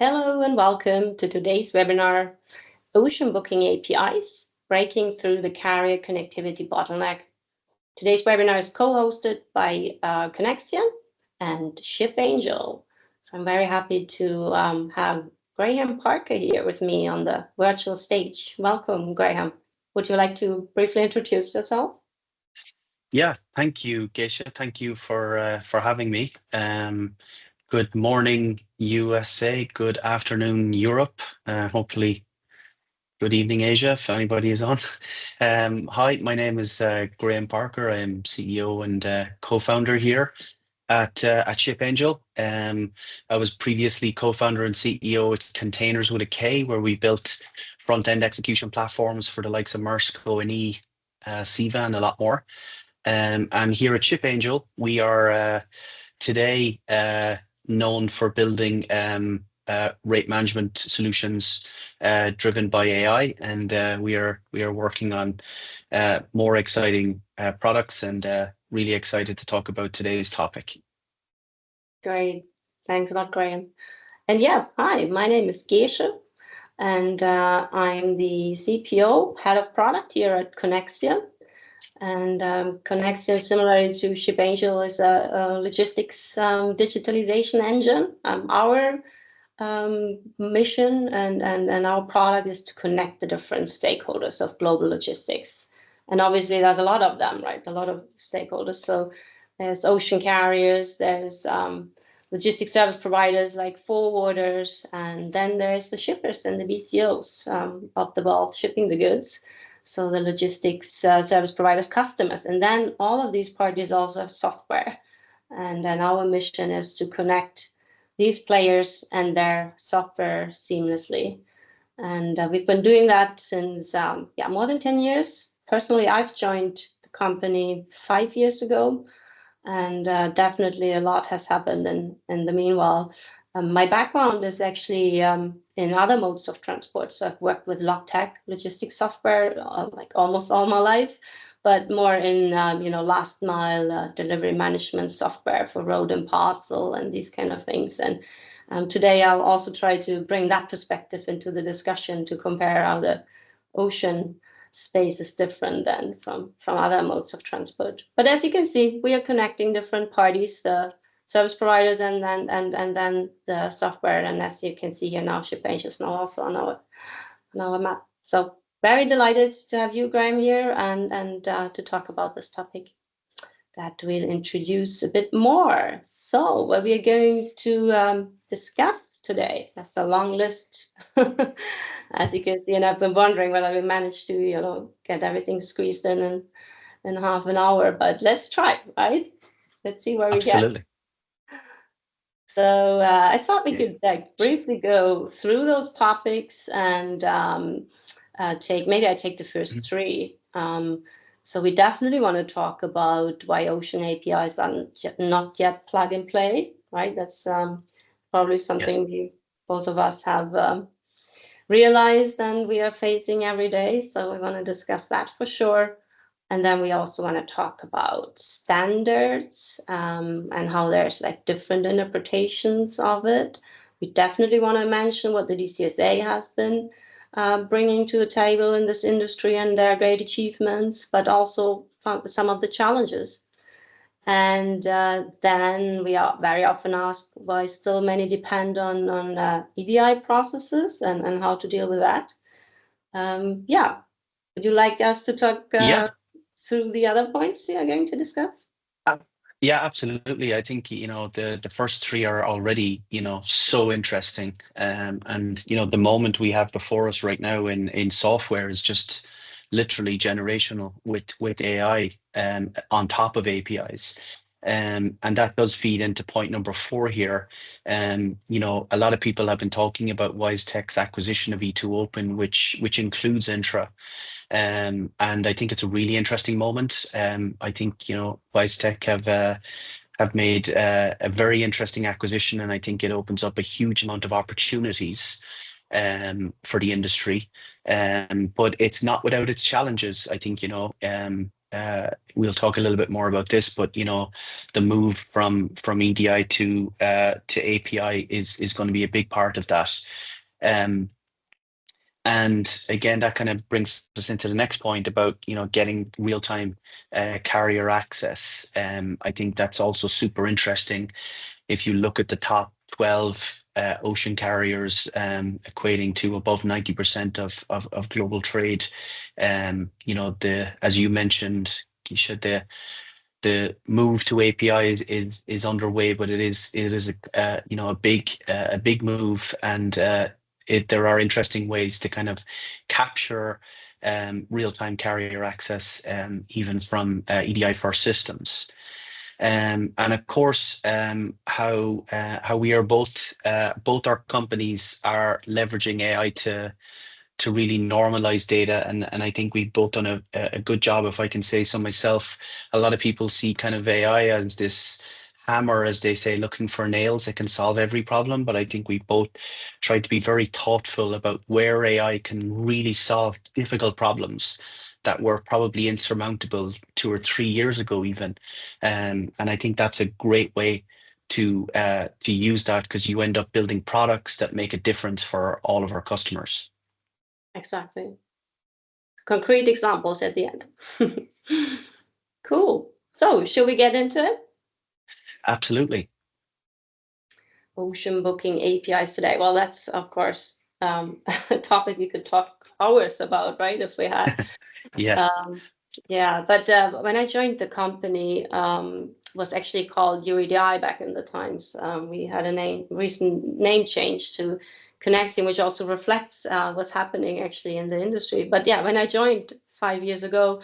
Hello and welcome to today's webinar, Ocean Booking APIs, Breaking Through the Carrier Connectivity Bottleneck. Today's webinar is co-hosted by Coneksion and ShipAngel. So I'm very happy to have Graham Parker here with me on the virtual stage. Welcome, Graham. Would you like to briefly introduce yourself? Yeah, thank you, Geisha. Thank you for having me. Good morning, USA. Good afternoon, Europe. Hopefully, good evening, Asia, if anybody is on. Hi, my name is Graham Parker. I'm CEO and co-founder here at ShipAngel. I was previously co-founder and CEO at Containers with a K, where we built front-end execution platforms for the likes of Maersk, O&E, Siva, and a lot more. And here at ShipAngel, we are today known for building rate management solutions driven by AI, and we are working on more exciting products, and really excited to talk about today's topic. Great. Thanks a lot, Graham. And yeah, hi, my name is Geesche, and I'm the CPO, Head of Product here at Coneksion. And Coneksion, similarly to ShipAngel, is a logistics digitalization engine. Our mission and our product is to connect the different stakeholders of global logistics. And obviously, there's a lot of them, right? A lot of stakeholders. So there's ocean carriers, there's logistics service providers like forwarders, and then there's the shippers and the BCOs of the world shipping the goods. So the logistics service providers, customers, and then all of these parties also have software. And then our mission is to connect these players and their software seamlessly. And we've been doing that since more than 10 years. Personally, I've joined the company 5 years ago, and definitely a lot has happened in the meanwhile. My background is actually in other modes of transport. So I've worked with log-tech logistics software like almost all my life, but more in last mile delivery management software for road and parcel and these kind of things. And today I'll also try to bring that perspective into the discussion to compare how the ocean space is different than from other modes of transport. But as you can see, we are connecting different parties, the service providers and then the software. And as you can see here now, ShipAngel is now also on our map. So very delighted to have you, Graham, here and to talk about this topic that we'll introduce a bit more. So what we are going to discuss today, that's a long list, as you can see, and I've been wondering whether we managed to, get everything squeezed in half an hour, but let's try, right? Let's see where we get. Absolutely. So I thought we could briefly go through those topics and take the first three. So we definitely want to talk about why ocean APIs are not yet plug and play, right? That's probably something both of us have realized and we are facing every day. So we want to discuss that for sure. And then we also want to talk about standards and how there's different interpretations of it. We definitely want to mention what the DCSA has been bringing to the table in this industry and their great achievements, but also some of the challenges. And then we are very often asked why still many depend on EDI processes and how to deal with that. Would you like us to talk through the other points we are going to discuss? Yeah, absolutely. I think, the first three are already, so interesting. And, the moment we have before us right now in software is just literally generational with AI on top of APIs. And that does feed into point number 4 here. A lot of people have been talking about WiseTech's acquisition of E2Open, which includes Intra. And I think it's a really interesting moment. I think, WiseTech have made a very interesting acquisition, and I think it opens up a huge amount of opportunities for the industry. But it's not without its challenges. I think, we'll talk a little bit more about this, but the move from EDI to API is going to be a big part of that. And again, that kind of brings us into the next point about getting real-time carrier access. I think that's also super interesting. If you look at the top 12 ocean carriers, equating to above 90% of global trade, as you mentioned, Geesche, the move to API is underway, but it is a big move, and there are interesting ways to kind of capture real-time carrier access, even from EDI first systems. And of course, how we are both our companies are leveraging AI to really normalize data, and I think we've both done a good job, if I can say so myself. A lot of people see kind of AI as this hammer, as they say, looking for nails that can solve every problem, but I think we both tried to be very thoughtful about where AI can really solve difficult problems that were probably insurmountable 2 or 3 years ago even. And I think that's a great way to use that, because you end up building products that make a difference for all of our customers. Exactly. Concrete examples at the end. Cool. So should we get into it? Absolutely. Ocean booking APIs today. Well, that's of course a topic we could talk hours about, right? If we had. Yes. Yeah, but when I joined the company, was actually called EDI back in the times. We had a recent name change to Coneksion, which also reflects what's happening actually in the industry. But yeah, when I joined 5 years ago,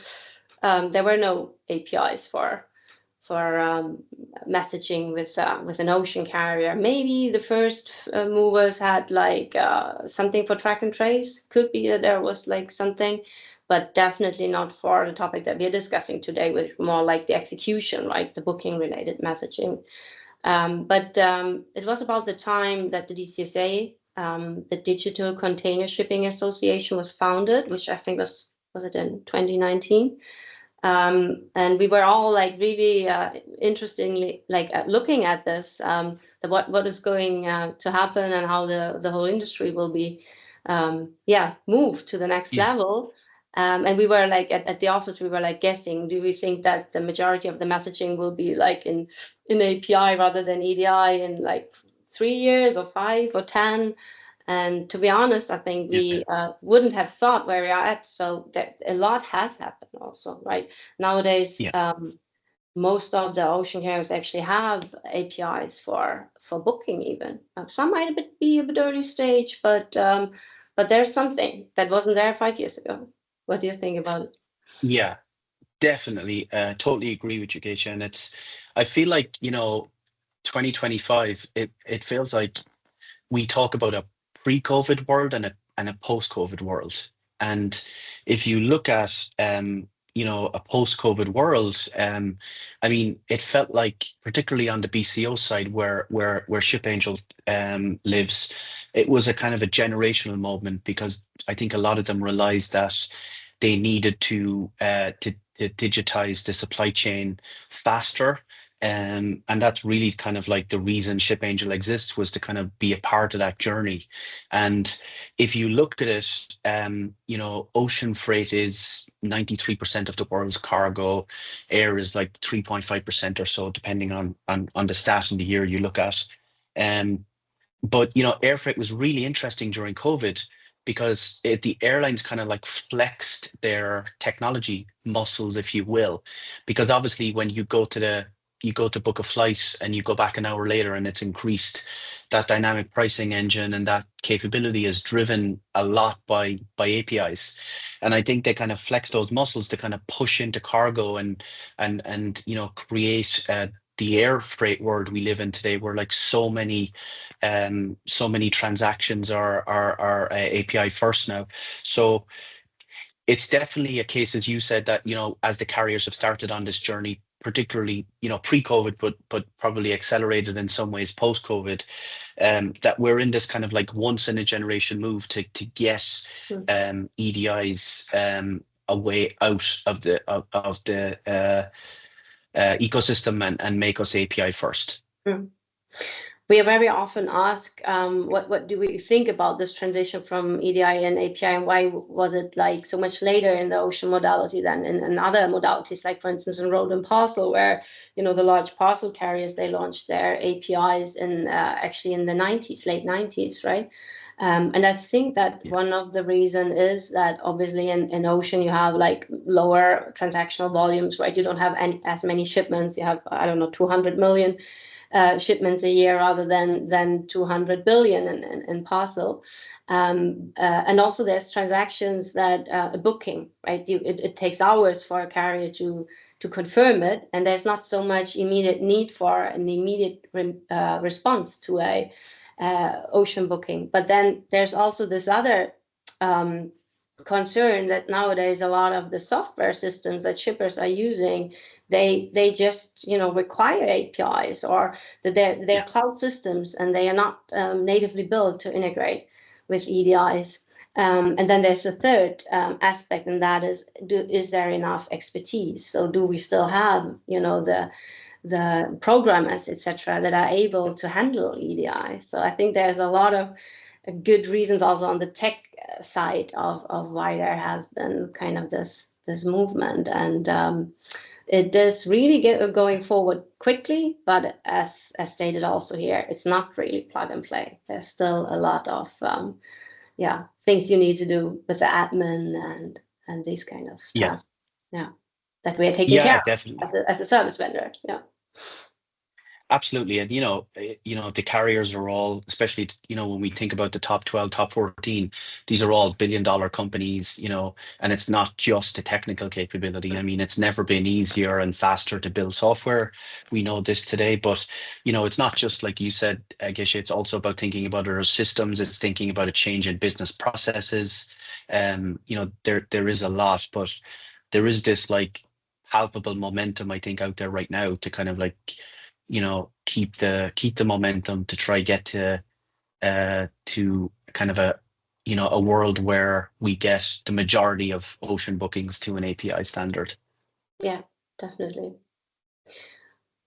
there were no APIs for messaging with an ocean carrier. Maybe the first movers had like something for track and trace. Could be that there was like something, but definitely not for the topic that we are discussing today, which more like the execution, like the booking related messaging. But it was about the time that the DCSA, the Digital Container Shipping Association, was founded, which I think was it in 2019. And we were all like really interestingly like looking at this, what is going to happen, and how the whole industry will be moved to the next level. And we were like at the office, we were like guessing, do we think that the majority of the messaging will be like in API rather than EDI in like 3 years or 5 or 10? And to be honest, I think we wouldn't have thought where we are at. So that a lot has happened also, right? Nowadays, most of the ocean carriers actually have APIs for booking even. Some might be a bit early stage, but there's something that wasn't there 5 years ago. What do you think about it? Yeah, definitely. Totally agree with you, Geisha. And I feel like, 2025, it feels like we talk about a pre-COVID world and a post-COVID world. And if you look at, a post-COVID world, I mean, it felt like, particularly on the BCO side, where ShipAngel lives, it was a kind of a generational moment, because I think a lot of them realized that they needed to digitize the supply chain faster. And that's really kind of like the reason ShipAngel exists, was to kind of be a part of that journey. And if you look at it, ocean freight is 93% of the world's cargo. Air is like 3.5% or so, depending on the stat in the year you look at. But air freight was really interesting during COVID, because the airlines kind of like flexed their technology muscles, if you will, because obviously when you go to book a flight and you go back an hour later and it's increased, that dynamic pricing engine and that capability is driven a lot by APIs. And I think they kind of flex those muscles to kind of push into cargo and create the air freight world we live in today, where like so many transactions are API first now. So it's definitely a case, as you said, that as the carriers have started on this journey, particularly pre-COVID, but probably accelerated in some ways post-COVID, that we're in this kind of like once in a generation move to get EDIs a way out of the ecosystem and make us API first. We are very often asked, what do we think about this transition from EDI and API, and why was it like so much later in the ocean modality than in other modalities, like for instance in road and parcel, where the large parcel carriers, they launched their APIs in actually in the 90s, late 90s, right? And I think that one of the reason is that obviously in ocean you have like lower transactional volumes, right? You don't have as many shipments. You have, I don't know, 200 million shipments a year rather than 200 billion in parcel. And also there's transactions that booking, right? It takes hours for a carrier to confirm it, and there's not so much immediate need for an immediate response to a ocean booking. But then there's also this other concern that nowadays a lot of the software systems that shippers are using, they just require APIs, or that they're cloud systems and they are not natively built to integrate with EDIs. And then there's a third aspect, and that is there enough expertise? So do we still have the programmers, etc., that are able to handle EDI? So I think there's a lot of good reasons also on the tech side of why there has been kind of this movement, and it is really going forward quickly, but as stated also here, it's not really plug and play. There's still a lot of things you need to do with the admin and these kind of tasks, that we are taking care definitely. of as a service vendor. Absolutely. And, the carriers are all, especially, when we think about the top 12, top 14, these are all billion-dollar companies, and it's not just a technical capability. I mean, it's never been easier and faster to build software. We know this today, but, it's not just like you said, Geesche, it's also about thinking about our systems. It's thinking about a change in business processes. There is a lot, but there is this like palpable momentum, I think, out there right now to kind of like, keep the momentum to try get to kind of a world where we get the majority of ocean bookings to an API standard. Yeah, definitely.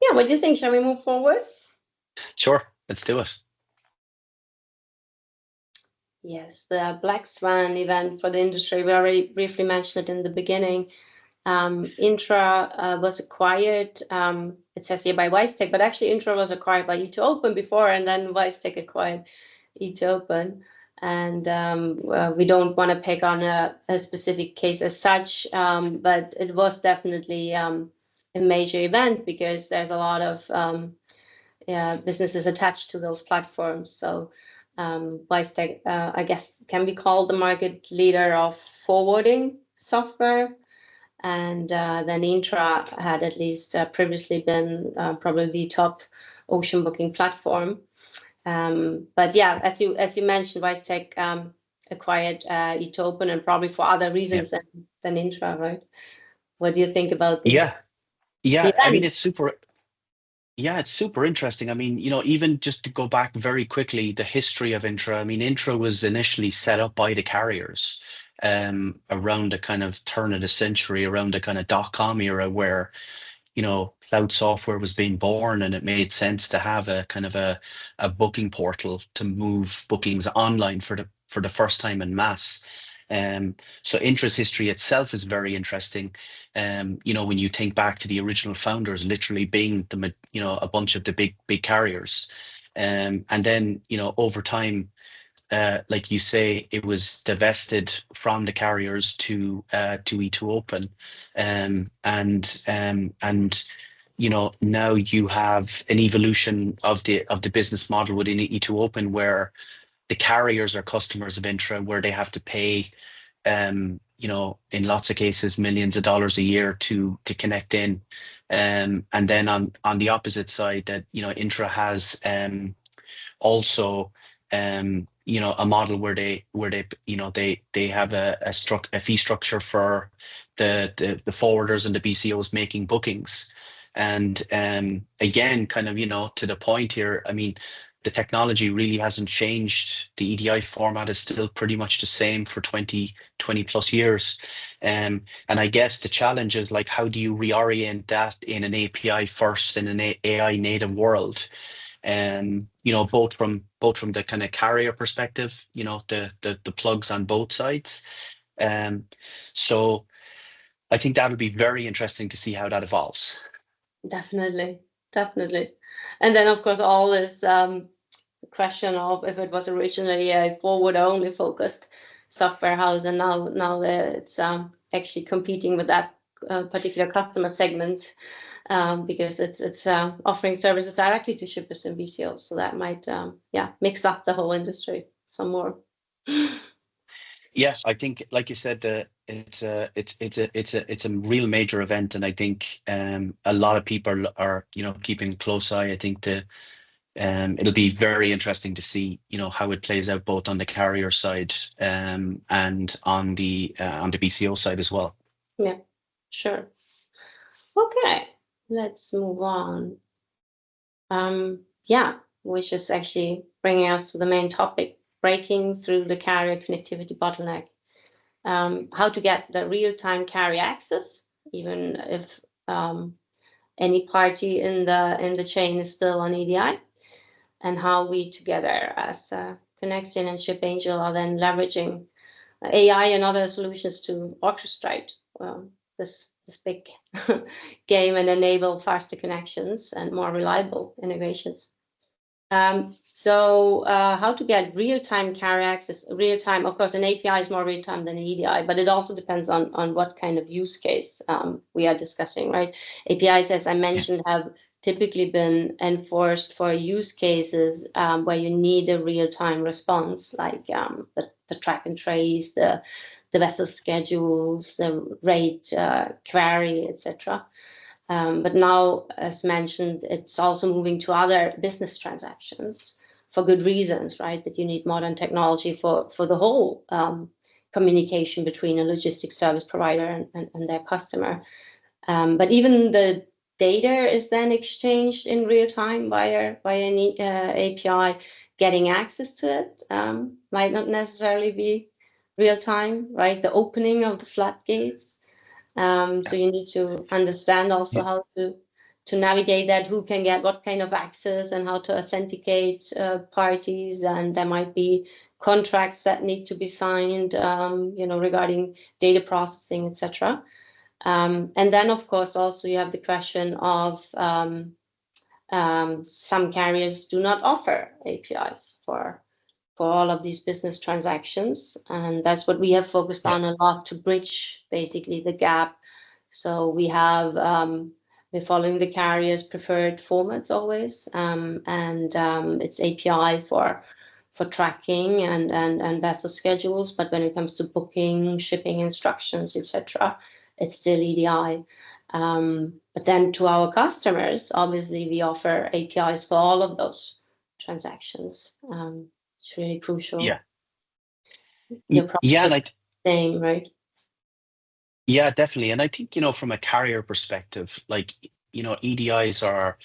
Yeah, what do you think? Shall we move forward? Sure, let's do it. Yes, the Black Swan event for the industry, we already briefly mentioned it in the beginning. Intra was acquired, it says here by WiseTech, but actually Intra was acquired by E2Open before, and then WiseTech acquired E2Open. And we don't want to pick on a specific case as such, but it was definitely a major event because there's a lot of businesses attached to those platforms. So WiseTech, I guess, can be called the market leader of forwarding software. And then Intra had at least previously been probably the top ocean booking platform. But yeah, as you mentioned, WiseTech acquired E2Open, and probably for other reasons than Intra, right? What do you think about the I mean, it's super interesting. I mean, even just to go back very quickly, the history of Intra. I mean, Intra was initially set up by the carriers around the kind of turn of the century, around the kind of .com era, where cloud software was being born, and it made sense to have a kind of a booking portal to move bookings online for the first time en masse. So Intra's history itself is very interesting. When you think back to the original founders literally being a bunch of the big carriers. And then, over time, like you say, it was divested from the carriers to E2Open. And now you have an evolution of the business model within E2Open, where the carriers are customers of Intra, where they have to pay, in lots of cases, millions of dollars a year to connect in. And then on the opposite side, that Intra has also a model where they have a fee structure for the forwarders and the BCOs making bookings. And again, kind of to the point here, I mean, the technology really hasn't changed. The EDI format is still pretty much the same for 20 plus years. And I guess the challenge is like, how do you reorient that in an API first in an AI native world? Both from the kind of carrier perspective, the plugs on both sides. So I think that'll be very interesting to see how that evolves. Definitely. And then, of course, all this question of if it was originally a forward only focused software house, and now that it's actually competing with that particular customer segments, because it's offering services directly to shippers and BCOs. So that might mix up the whole industry some more. Yeah, I think, like you said, it's a real major event, and I think a lot of people are keeping a close eye. I think it'll be very interesting to see how it plays out both on the carrier side and on the BCO side as well. Yeah, sure. Okay, let's move on. Which is actually bringing us to the main topic: breaking through the carrier connectivity bottleneck. How to get the real-time carrier access, even if any party in the chain is still on EDI, and how we together as Coneksion and ShipAngel are then leveraging AI and other solutions to orchestrate this big game and enable faster connections and more reliable integrations. So how to get real-time carrier access, real-time, of course, an API is more real-time than an EDI, but it also depends on what kind of use case we are discussing, right? APIs, as I mentioned, have typically been enforced for use cases where you need a real-time response, like the track and trace, the vessel schedules, the rate query, etc. But now, as mentioned, it's also moving to other business transactions for good reasons, right? That you need modern technology for the whole communication between a logistics service provider and their customer. But even the data is then exchanged in real time via an API. Getting access to it might not necessarily be real time, right? The opening of the floodgates. So you need to understand also how to navigate that, who can get what kind of access and how to authenticate parties. And there might be contracts that need to be signed, regarding data processing, etc. And then, of course, also you have the question of some carriers do not offer APIs for all of these business transactions. And that's what we have focused on a lot, to bridge basically the gap. So we're following the carrier's preferred formats always, and it's API for tracking and vessel schedules. But when it comes to booking, shipping instructions, etc., it's still EDI. But then to our customers, obviously, we offer APIs for all of those transactions. It's really crucial. Yeah. Yeah, and same, right? Yeah, definitely. And I think, from a carrier perspective, like, EDIs are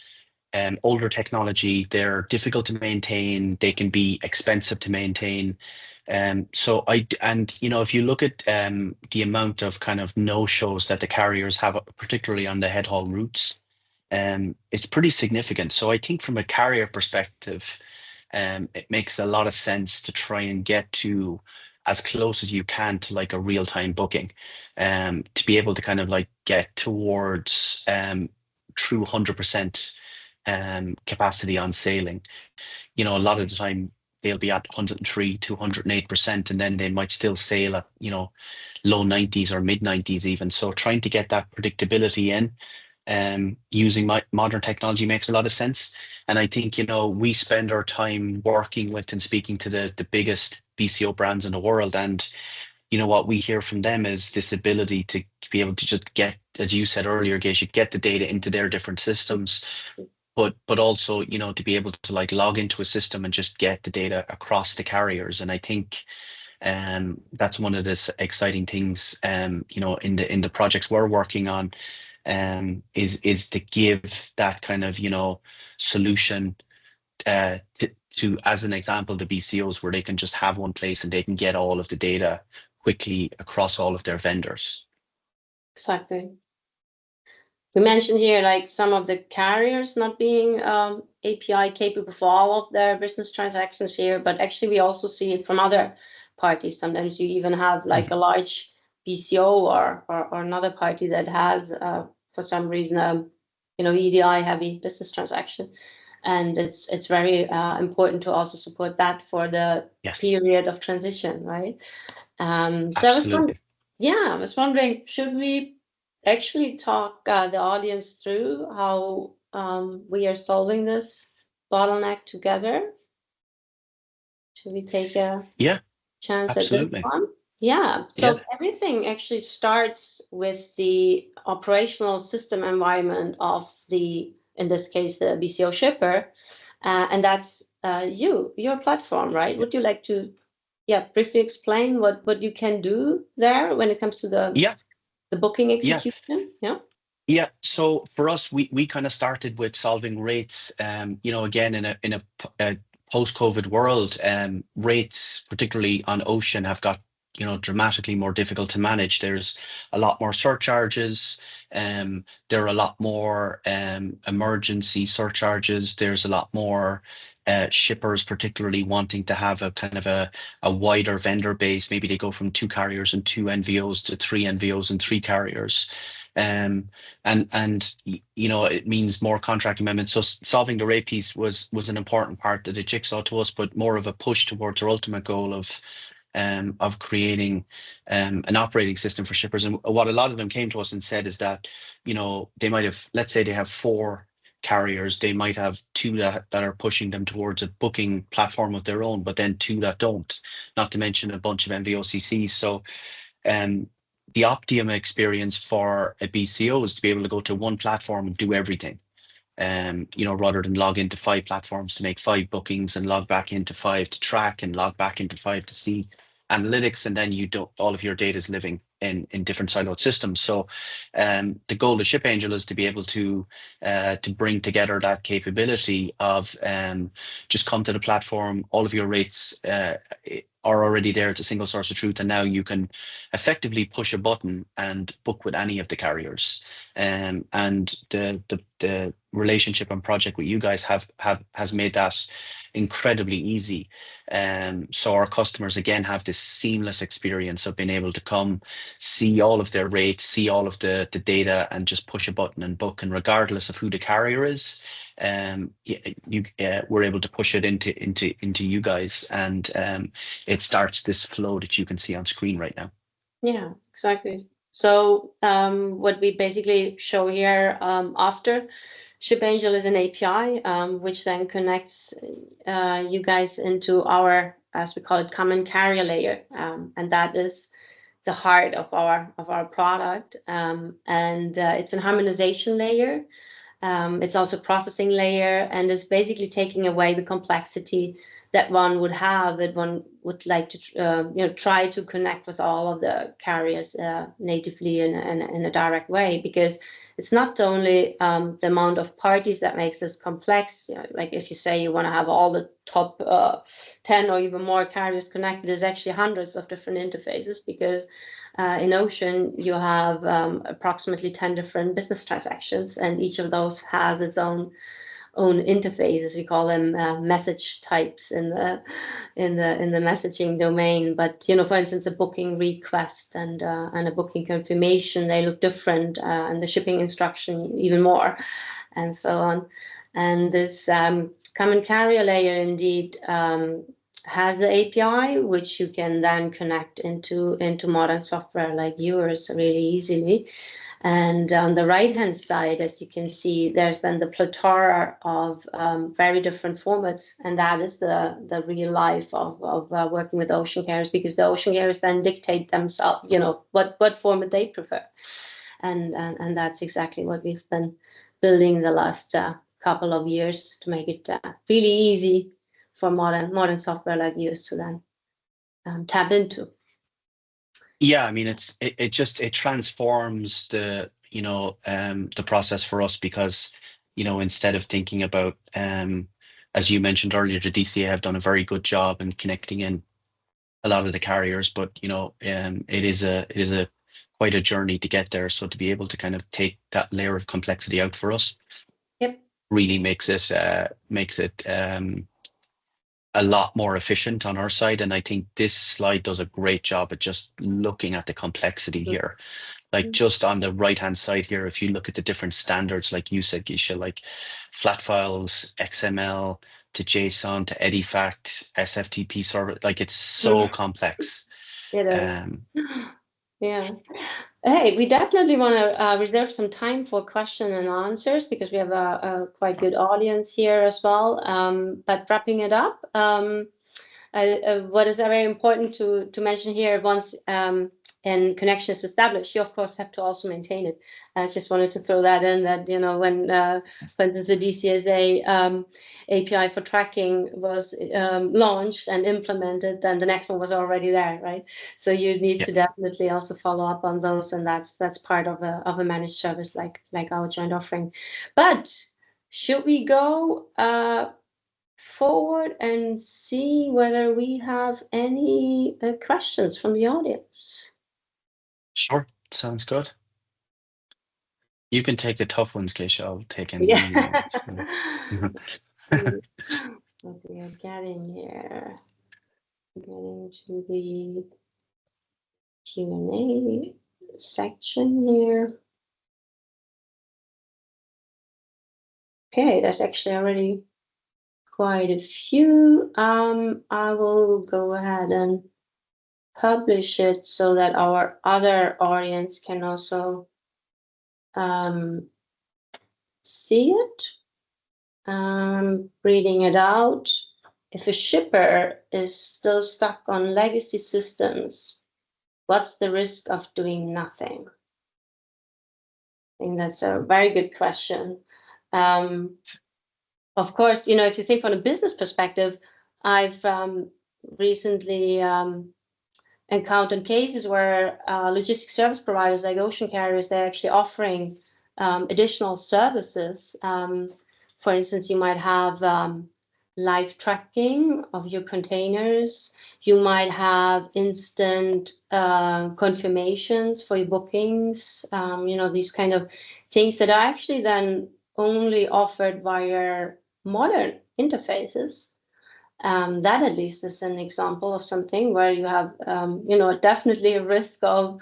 older technology. They're difficult to maintain. They can be expensive to maintain. If you look at the amount of kind of no-shows that the carriers have, particularly on the head haul routes, it's pretty significant. So I think from a carrier perspective, it makes a lot of sense to try and get to as close as you can to like a real-time booking, to be able to kind of like get towards true 100% capacity on sailing. A lot of the time they'll be at 103 to 108%, and then they might still sail at low 90s or mid 90s even. So trying to get that predictability in using modern technology makes a lot of sense. And I think we spend our time working with and speaking to the biggest BCO brands in the world, and what we hear from them is this ability to be able to just get, as you said earlier, Geesche, get the data into their different systems, but also to be able to like log into a system and just get the data across the carriers. And I think that's one of the exciting things in the projects we're working on, is to give that kind of solution to to, as an example, the BCOs, where they can just have one place and they can get all of the data quickly across all of their vendors. Exactly. We mentioned here like some of the carriers not being API capable for all of their business transactions here, but actually we also see it from other parties. Sometimes you even have like a large BCO or another party that has for some reason EDI-heavy business transaction, and it's very important to also support that for the period of transition, right? Absolutely. I was wondering, should we actually talk the audience through how we are solving this bottleneck together? Should we take a chance at this one? Yeah, so everything actually starts with the operational system environment of in this case, the BCO shipper, and that's your platform, right? Would you like to briefly explain what you can do there when it comes to the booking execution? Yeah. So for us, we kind of started with solving rates. Again, in a post-COVID world, rates, particularly on ocean, have got dramatically more difficult to manage. There's a lot more surcharges. There are a lot more emergency surcharges. There's a lot more shippers, particularly wanting to have a kind of a wider vendor base. Maybe they go from 2 carriers and 2 NVOs to 3 NVOs and 3 carriers. And it means more contract amendments. So solving the rate piece was an important part of the jigsaw to us, but more of a push towards our ultimate goal of creating an operating system for shippers. And what a lot of them came to us and said is that they might have, let's say they have 4 carriers, they might have 2 that are pushing them towards a booking platform of their own, but then 2 that don't, not to mention a bunch of NVOCCs. So the optimum experience for a BCO is to be able to go to one platform and do everything. Rather than log into 5 platforms to make 5 bookings and log back into 5 to track and log back into 5 to see analytics, and then all of your data is living in different siloed systems. So the goal of ShipAngel is to be able to bring together that capability of just come to the platform, all of your rates are already there. It's a single source of truth, and now you can effectively push a button and book with any of the carriers. And the relationship and project with you guys has made that incredibly easy. So our customers again have this seamless experience of being able to come, see all of their rates, see all of the data, and just push a button and book. And regardless of who the carrier is, we're able to push it into you guys, and it starts this flow that you can see on screen right now. Yeah, exactly. So what we basically show here after ShipAngel is an API, which then connects you guys into our, as we call it, common carrier layer, and that is the heart of our product. And it's a harmonization layer. It's also a processing layer, and it's basically taking away the complexity that one would have if one would like to try to connect with all of the carriers natively in a direct way, because it's not only the amount of parties that makes this complex. Like if you say you want to have all the top 10 or even more carriers connected, there's actually hundreds of different interfaces, because in Ocean you have approximately 10 different business transactions, and each of those has its own interfaces. We call them message types in the messaging domain. But for instance, a booking request and a booking confirmation, they look different, and the shipping instruction even more, and so on. And this common carrier layer indeed has an API which you can then connect into modern software like yours really easily. And on the right-hand side, as you can see, there's then the plethora of very different formats, and that is the real life of working with ocean carriers, because the ocean carriers then dictate themselves, what format they prefer, and that's exactly what we've been building the last couple of years to make it really easy for modern software like yours to then tap into. Yeah, I mean, it transforms the process for us, because instead of thinking about as you mentioned earlier, the DCA have done a very good job in connecting in a lot of the carriers, but it is a quite a journey to get there. So to be able to kind of take that layer of complexity out for us, Yep. really makes it a lot more efficient on our side. And I think this slide does a great job at just looking at the complexity here. Like just on the right hand side here, if you look at the different standards, like you said, Geesche, like flat files, XML to JSON to EDI-fact, SFTP server, like it's so complex. It is. Yeah. Hey, we definitely want to reserve some time for question and answers because we have a quite good audience here as well. But wrapping it up, what is very important to mention here, once and Coneksion is established, you of course have to also maintain it. I just wanted to throw that in, that when for instance the DCSA API for tracking was launched and implemented, then the next one was already there, right? So you need to definitely also follow up on those, and that's part of a managed service like our joint offering. But should we go forward and see whether we have any questions from the audience? Sure, sounds good. You can take the tough ones, Geisha. I'll take any easy ones. What we are getting here, getting to the Q&A section here. Okay, there's actually already quite a few. I will go ahead and publish it so that our other audience can also see it. Reading it out. If a shipper is still stuck on legacy systems, what's the risk of doing nothing? I think that's a very good question. Of course, if you think from a business perspective, I've recently encountered cases where logistics service providers like ocean carriers, they're actually offering additional services. For instance, you might have live tracking of your containers. You might have instant confirmations for your bookings. These kind of things that are actually then only offered via modern interfaces. That at least is an example of something where you have, definitely a risk of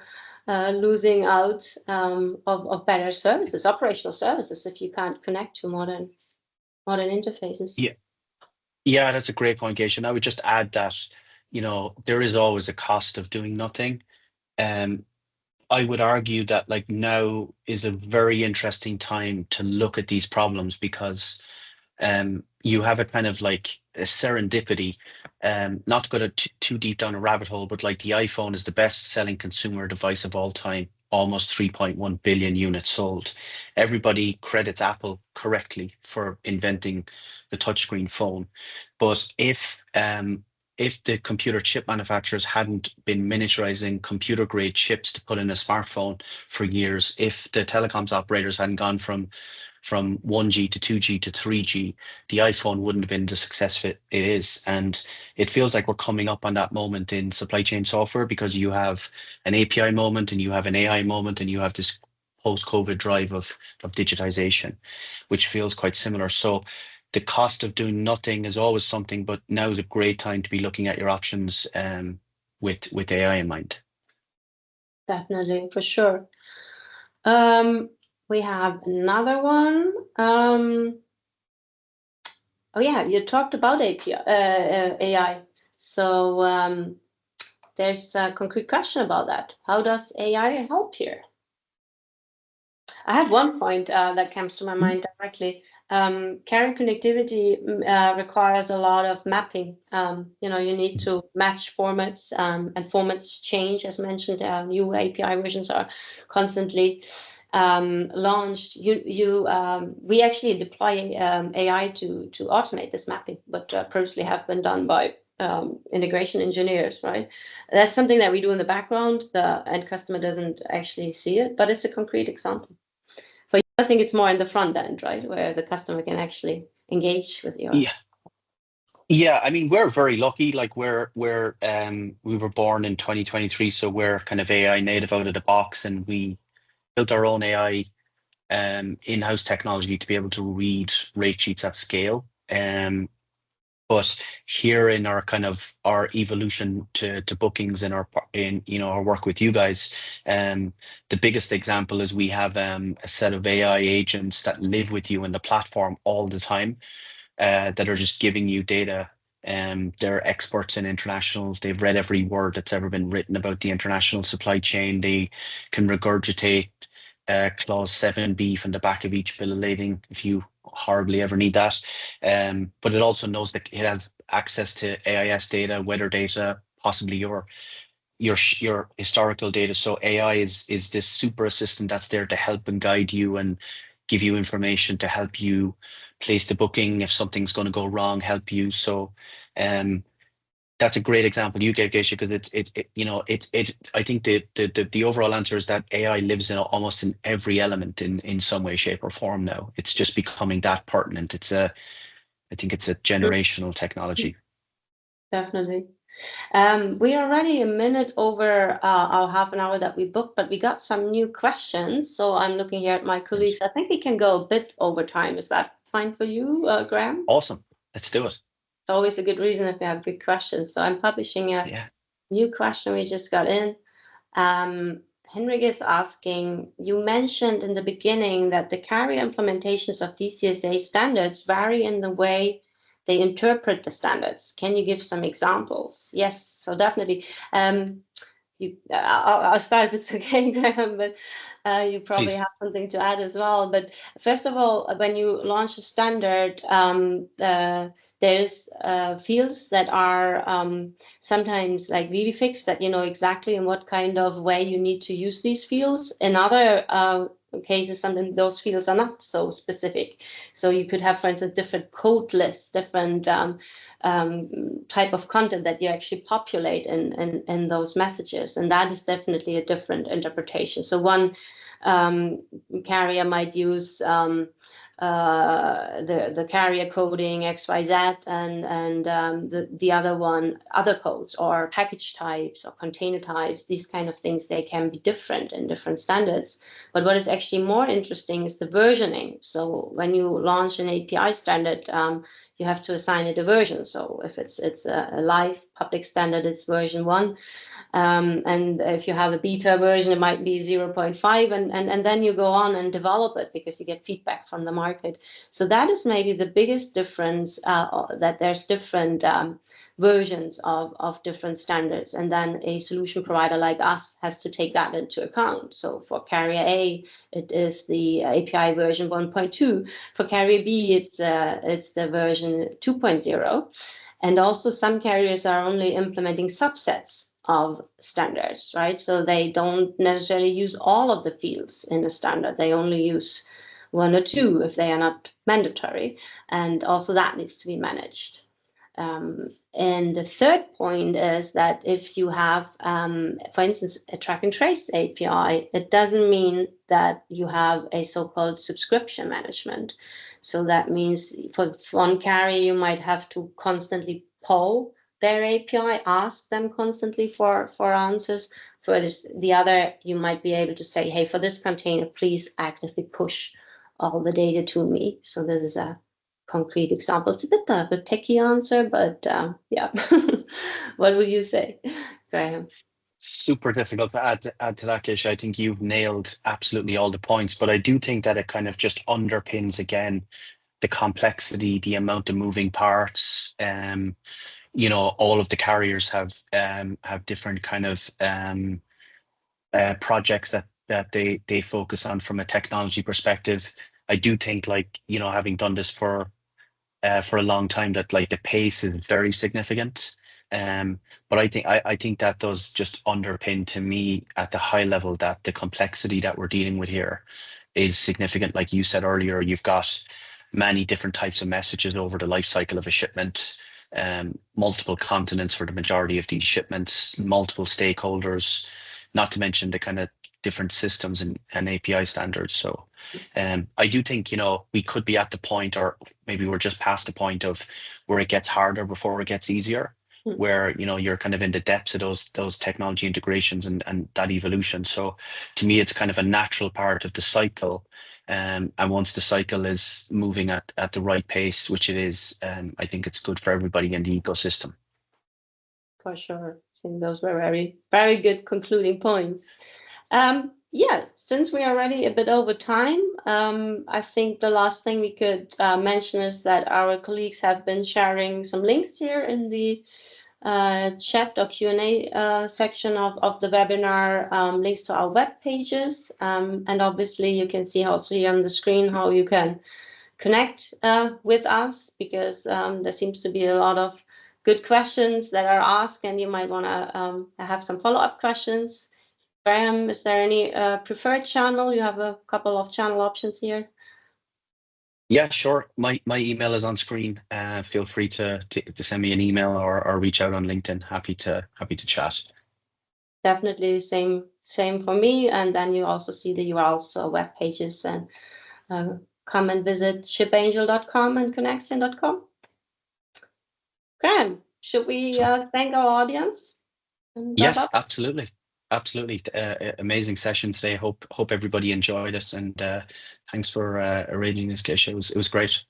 losing out of better services, operational services, if you can't connect to modern interfaces. Yeah, that's a great point, Geisha. And I would just add that, there is always a cost of doing nothing. I would argue that like now is a very interesting time to look at these problems because you have a kind of like a serendipity, not to go too deep down a rabbit hole, but like the iPhone is the best selling consumer device of all time, almost 3.1 billion units sold. Everybody credits Apple correctly for inventing the touchscreen phone. But if the computer chip manufacturers hadn't been miniaturizing computer grade chips to put in a smartphone for years, if the telecoms operators hadn't gone from 1G to 2G to 3G, the iPhone wouldn't have been the success it is. And it feels like we're coming up on that moment in supply chain software because you have an API moment and you have an AI moment and you have this post-COVID drive of digitization, which feels quite similar. So the cost of doing nothing is always something, but now is a great time to be looking at your options with AI in mind. Definitely, for sure. We have another one. Oh yeah, you talked about AI. So there's a concrete question about that. How does AI help here? I have one point that comes to my mind directly. Carrier connectivity requires a lot of mapping. You need to match formats, and formats change, as mentioned. New API versions are constantly launched. We actually deploy AI to automate this mapping, but previously have been done by integration engineers, right? That's something that we do in the background. The end customer doesn't actually see it, but it's a concrete example. For you, I think it's more in the front end, right, where the customer can actually engage with you. Yeah, I mean, we're very lucky. Like we were born in 2023, so we're kind of AI native out of the box, and we built our own AI in-house technology to be able to read rate sheets at scale. But here in our kind of our evolution to bookings in in our work with you guys, the biggest example is we have a set of AI agents that live with you in the platform all the time, that are just giving you data. They're experts in international. They've read every word that's ever been written about the international supply chain. They can regurgitate clause 7B from the back of each bill of lading if you horribly ever need that. But it also knows that it has access to AIS data, weather data, possibly your historical data. So AI is this super assistant that's there to help and guide you and give you information to help you place the booking if something's going to go wrong, help you. So um that's a great example you gave, Geisha, because I think the overall answer is that AI lives in almost in every element in some way, shape, or form now. It's just becoming that pertinent. I think it's a generational technology. Definitely. We are already a minute over our half an hour that we booked, but we got some new questions. So I'm looking here at my colleagues. I think we can go a bit over time. Is that fine for you, Graham? Awesome. Let's do it. It's always a good reason if we have good questions. So I'm publishing a Yeah. new question we just got in. Henrik is asking, you mentioned in the beginning that the carrier implementations of DCSA standards vary in the way they interpret the standards. Can you give some examples? Yes, so definitely. I'll start if it's okay, Graham, but you probably Please. have something to add as well. But first of all, when you launch a standard, there's fields that are sometimes like really fixed, that you know exactly in what kind of way you need to use these fields. In other cases, sometimes those fields are not so specific. So you could have, for instance, different code lists, different type of content that you actually populate in those messages, and that is definitely a different interpretation. So one carrier might use the carrier coding XYZ, and the other one other codes or package types or container types. These kind of things, they can be different in different standards. But what is actually more interesting is the versioning. So when you launch an API standard, you have to assign it a version. So if it's a live public standard, it's version 1. And if you have a beta version, it might be 0.5, and then you go on and develop it because you get feedback from the market. So that is maybe the biggest difference, that there's different versions of different standards, and then a solution provider like us has to take that into account. So for carrier A, it is the API version 1.2. For carrier B, it's the version 2.0. And also some carriers are only implementing subsets of standards, right? So they don't necessarily use all of the fields in a standard. They only use 1 or 2 if they are not mandatory. And also that needs to be managed. And the third point is that if you have, for instance, a track and trace API, it doesn't mean that you have a so-called subscription management. So that means for one carrier, you might have to constantly poll their API, ask them constantly for answers. For the other, you might be able to say, hey, for this container, please actively push all the data to me. So this is a concrete example. It's a bit of a techie answer, but yeah. What would you say, Graham? Super difficult to add to that, Geisha. I think you've nailed absolutely all the points, but I do think that it kind of just underpins again the complexity, the amount of moving parts. All of the carriers have different kind of projects that they focus on from a technology perspective. I do think, like, having done this for a long time, that like the pace is very significant. But I think that does just underpin to me at the high level that the complexity that we're dealing with here is significant. Like you said earlier, you've got many different types of messages over the life cycle of a shipment, multiple continents for the majority of these shipments, multiple stakeholders, not to mention the kind of different systems and API standards. So I do think, we could be at the point, or maybe we're just past the point of where it gets harder before it gets easier, where, you're kind of in the depths of those technology integrations and that evolution. So to me, it's kind of a natural part of the cycle. And once the cycle is moving at the right pace, which it is, I think it's good for everybody in the ecosystem. For sure. I think those were very, very good concluding points. Yeah, since we are already a bit over time, I think the last thing we could mention is that our colleagues have been sharing some links here in the chat or Q&A section of the webinar, links to our web pages. And obviously you can see also here on the screen how you can connect with us, because there seems to be a lot of good questions that are asked, and you might want to have some follow-up questions. Graham, is there any preferred channel? You have a couple of channel options here. Yeah, sure. My email is on screen. Feel free to send me an email or reach out on LinkedIn. Happy to chat. Definitely same for me. And then you also see the URLs to our web pages, and come and visit shipangel.com and Coneksion.com. Graham, should we thank our audience? Yes, absolutely. Absolutely. Amazing session today. Hope everybody enjoyed it, and thanks for arranging this, Geesche. It was great.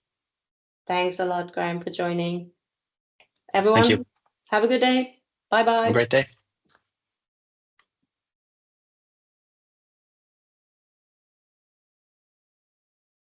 Thanks a lot, Graham, for joining. Thank you. Everyone, have a good day. Bye-bye. Have a great day.